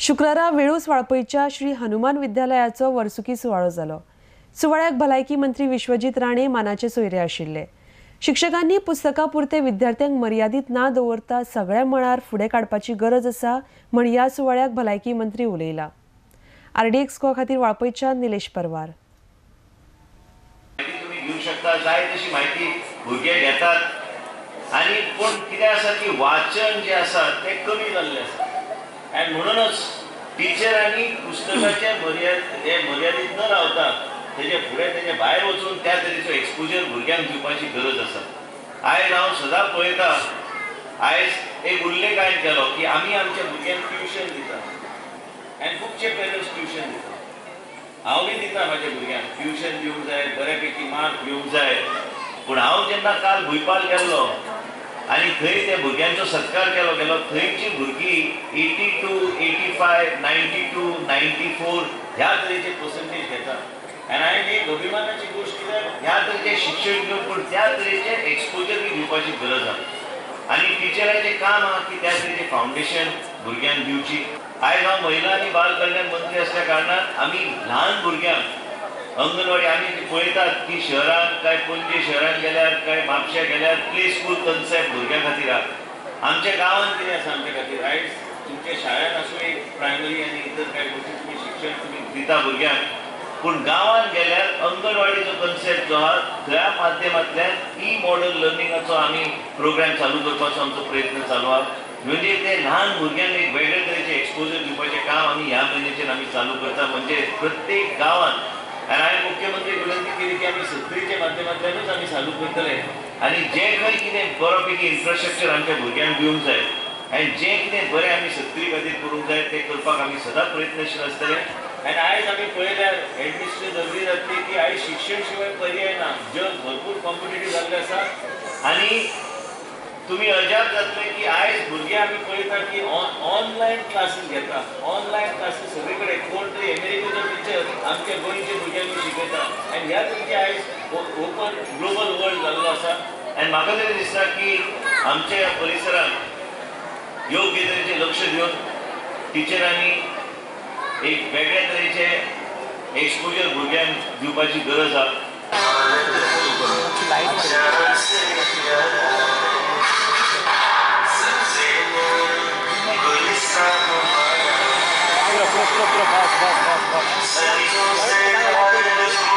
शुक्रारा वेळूस वाळपयच्या श्री हनुमान विद्यालयाचो वर्सुकी सुवाळो जालो। सुवाळ्याक भलायकी मंत्री विश्वजीत राणे मानाचे सोयरे आशिल्ले। शिक्षकांनी पुस्तकां पुरते विद्यार्थ्यांक मर्यादित ना दवरता सगळ्या मळार फुडें काडपाची गरज आसा म्हण ह्या सुवाळ्याक भलायकी मंत्री उलयला। RDX को खातीर वाळपयच्या निलेश परवार। तुम्ही घेऊ शकता जाय तशी माहिती भुरगे घेतात आणि पण कितें आसा की वाचन जे आसा ते कमी जाल्ले आसा आणि म्हणूनच टिचरांनी पुस्तकाचे मर्यादित न रावता तेजे फुडें तेजे भायर वचून त्या तरेचो एक्सपोजर भुरग्यांक दिवपाची गरज आसा। आयज हांव सदां पळयता, आयज एक उल्लेख हांवें केलो की आमी आमच्या भुरग्यांक ट्युशन दिता आनी खुबशे पेरंट्स ट्युशन दिता। हांव बी दिता म्हाज्या भुरग्यांक ट्युशन दिवंक जाय, बऱ्यापैकी मार्क घेवंक जाय। पूण हांव जेन्ना काल भुयपाल गेल्लो आनी थंय त्या भुरग्यांचो सत्कार केलो गेलो, थंयची भुरगीं 82, 85, 92, 94 ह्या तरेचे पर्संटेज घेतात। आनी हांवें एक अभिमानाची गोश्ट कित्याक ह्या तरेचे शिक्षण घेवन पूण त्या तरेचे एक्सपोजर बी दिवपाची गरज आसा आनी टिचराचें काम आहा की त्या तरेचे फावंडेशन भुरग्यांक दिवची। आयज हांव महिला आनी बाल कल्याण मंत्री आसल्या कारणान आमी ल्हान भुरग्यांक अंगणवाडी आमी पळयतात की शहरांत काय पणजे शहरांत गेल्यार काय म्हापश्या गेल्यार प्ले स्कूल कन्सेप्ट भुरग्यां खातीर आहा। आमच्या गांवांत कितें आसा आमच्या खातीर आयज तुमच्या शाळेंत आसूं एक प्रायमरी आनी इतर काय गोश्टी तुमी शिक्षण तुमी दिता भुरग्यांक, पूण गांवांत गेल्यार अंगणवाडीचो कन्सेप्ट जो आहा त्या माध्यमांतल्यान मॉडल लर्निंगाचो आमी प्रोग्राम चालू करपाचो आमचो प्रयत्न चालू आहा। म्हणजे ते ल्हान भुरग्यांक एक वेगळे तरेचे एक्सपोजर दिवपाचें काम आमी ह्या म्हयन्याचेर आमी चालू करता। म्हणजे प्रत्येक गांवांत आनी हांवें मुख्यमंत्री विनंती केली की आमी सक्तीच्या माध्यमांतल्यानूच आमी चालू करतले आनी जें खंय कितें बरोपैकी इन्फ्रास्ट्रक्चर आमच्या भुरग्यांक दिवंक जाय आनी जें कितें बरें आमी सक्ती खातीर करूंक जाय तें करपाक आमी सदां प्रयत्नशील आसतले। आनी आयज आमी पळयल्यार एडमिनिस्ट्रेशन नदरी जातली की आयज शिक्षण शिवाय पर्याय ना। जग भरपूर कॉम्पिटेटीव जाल्लें आसा आनी तुमी अजाप जातले की आयज भुरगे आमी पळयता की ऑनलायन क्लासीस घेता। ऑनलायन क्लासीस सगळे कडेन कोण तरी अमेरिकेचो टिचर आमच्या गोंयच्या भुरग्यांक शिकयता आनी ह्या तरेचे आयज ओपन ग्लोबल वर्ल्ड जाल्लो आसा। आनी म्हाका तरी दिसता की आमच्या परिसरांत योग्य तरेचे लक्ष दिवन टिचरांनी एक वेगळ्या तरेचे एक्सपोजर भुरग्यांक दिवपाची गरज आहा। Bas.